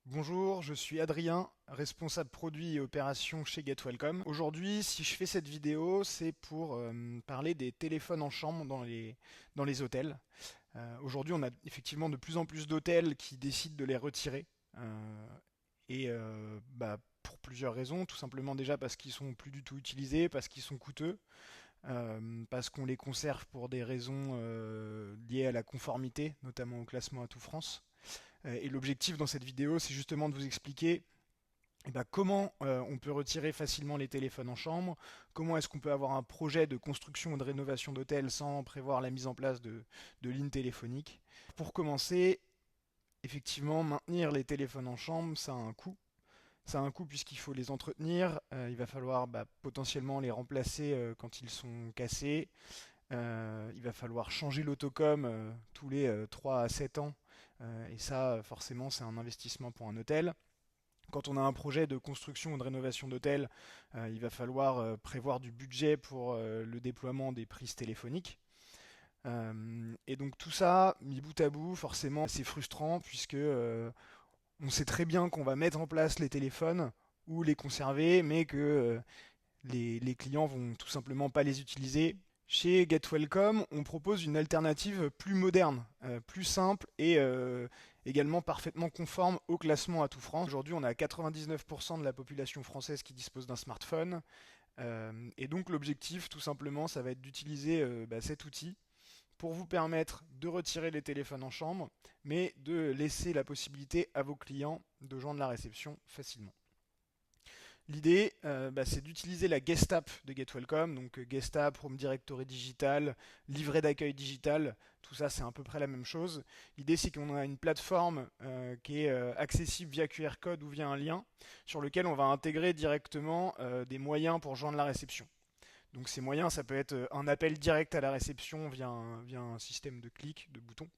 Bonjour, je suis Adrien, responsable produit et opération chez GetWelcome. Aujourd'hui, si je fais cette vidéo, c'est pour parler des téléphones en chambre dans les hôtels. Aujourd'hui, on a effectivement de plus en plus d'hôtels qui décident de les retirer. Pour plusieurs raisons. Tout simplement déjà parce qu'ils sont plus du tout utilisés, parce qu'ils sont coûteux, parce qu'on les conserve pour des raisons liées à la conformité, notamment au classement Atout France. Et l'objectif dans cette vidéo, c'est justement de vous expliquer comment on peut retirer facilement les téléphones en chambre, comment est-ce qu'on peut avoir un projet de construction ou de rénovation d'hôtel sans prévoir la mise en place de lignes téléphoniques. Pour commencer, effectivement, maintenir les téléphones en chambre, ça a un coût. Ça a un coût puisqu'il faut les entretenir, il va falloir potentiellement les remplacer quand ils sont cassés, il va falloir changer l'autocom tous les 3 à 7 ans. Et ça, forcément, c'est un investissement pour un hôtel. Quand on a un projet de construction ou de rénovation d'hôtel, il va falloir prévoir du budget pour le déploiement des prises téléphoniques. Et donc tout ça, mis bout à bout, forcément, c'est frustrant puisque on sait très bien qu'on va mettre en place les téléphones ou les conserver, mais que les clients vont tout simplement pas les utiliser. Chez GetWelcome, on propose une alternative plus moderne, plus simple et également parfaitement conforme au classement Atout France. Aujourd'hui, on a 99% de la population française qui dispose d'un smartphone. Et donc l'objectif, tout simplement, ça va être d'utiliser cet outil pour vous permettre de retirer les téléphones en chambre, mais de laisser la possibilité à vos clients de joindre la réception facilement. L'idée, c'est d'utiliser la Guest App de GetWelcome, donc Guest App, Home Directory Digital, livret d'accueil digital, tout ça c'est à peu près la même chose. L'idée c'est qu'on a une plateforme qui est accessible via QR code ou via un lien, sur lequel on va intégrer directement des moyens pour joindre la réception. Donc ces moyens, ça peut être un appel direct à la réception via un système de clics, de boutons,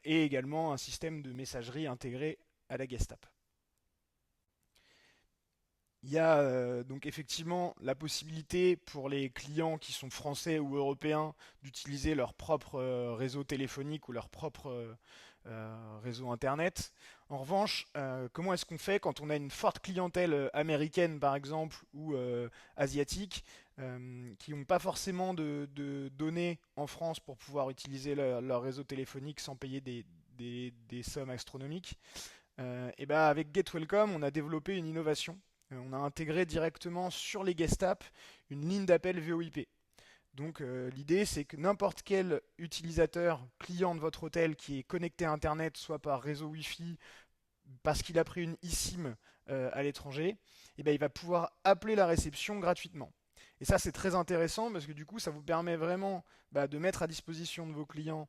et également un système de messagerie intégré à la Guest App. Il y a donc effectivement la possibilité pour les clients qui sont français ou européens d'utiliser leur propre réseau téléphonique ou leur propre réseau internet. En revanche, comment est-ce qu'on fait quand on a une forte clientèle américaine par exemple ou asiatique qui n'ont pas forcément de données en France pour pouvoir utiliser leur réseau téléphonique sans payer des sommes astronomiques. Avec GetWelcome, on a développé une innovation. On a intégré directement sur les guest apps une ligne d'appel VoIP. Donc l'idée c'est que n'importe quel utilisateur, client de votre hôtel qui est connecté à Internet, soit par réseau Wi-Fi, parce qu'il a pris une eSIM à l'étranger, il va pouvoir appeler la réception gratuitement. Et ça c'est très intéressant parce que du coup ça vous permet vraiment de mettre à disposition de vos clients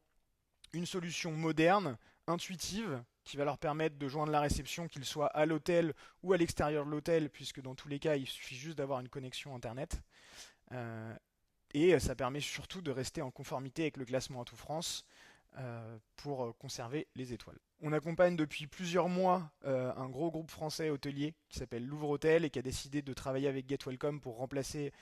une solution moderne, intuitive, qui va leur permettre de joindre la réception, qu'ils soient à l'hôtel ou à l'extérieur de l'hôtel, puisque dans tous les cas, il suffit juste d'avoir une connexion Internet. Euh, et ça permet surtout de rester en conformité avec le classement Atout France pour conserver les étoiles. On accompagne depuis plusieurs mois un gros groupe français hôtelier qui s'appelle Louvre Hôtel et qui a décidé de travailler avec GetWelcome pour remplacer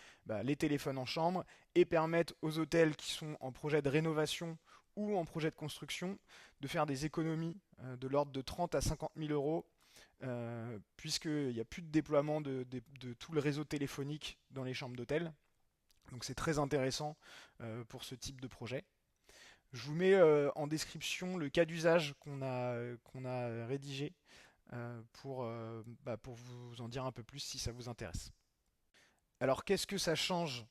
les téléphones en chambre et permettre aux hôtels qui sont en projet de rénovation ou en projet de construction de faire des économies de l'ordre de 30 à 50 000 euros puisqu'il n'y a plus de déploiement de tout le réseau téléphonique dans les chambres d'hôtel. Donc c'est très intéressant pour ce type de projet. Je vous mets en description le cas d'usage qu'on a rédigé pour vous en dire un peu plus si ça vous intéresse. Alors qu'est-ce que ça change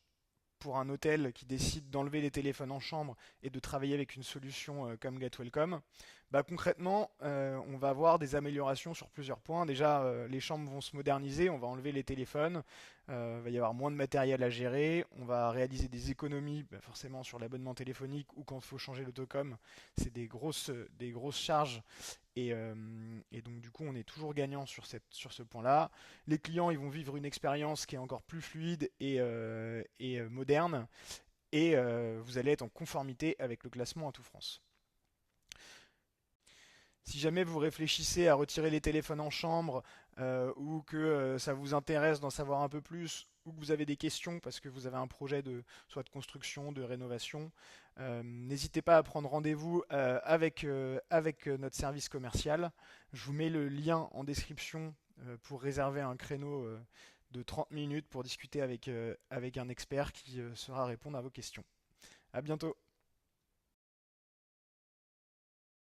pour un hôtel qui décide d'enlever les téléphones en chambre et de travailler avec une solution comme GetWelcome? Concrètement, on va avoir des améliorations sur plusieurs points. Déjà, les chambres vont se moderniser, on va enlever les téléphones, il va y avoir moins de matériel à gérer, on va réaliser des économies forcément sur l'abonnement téléphonique ou quand il faut changer l'autocom, c'est des grosses charges et donc du coup on est toujours gagnant sur ce point-là. Les clients ils vont vivre une expérience qui est encore plus fluide et moderne et vous allez être en conformité avec le classement Atout France. Si jamais vous réfléchissez à retirer les téléphones en chambre ou que ça vous intéresse d'en savoir un peu plus ou que vous avez des questions parce que vous avez un projet soit de construction, de rénovation, N'hésitez pas à prendre rendez-vous avec notre service commercial. Je vous mets le lien en description pour réserver un créneau de 30 minutes pour discuter avec un expert qui saura répondre à vos questions. À bientôt.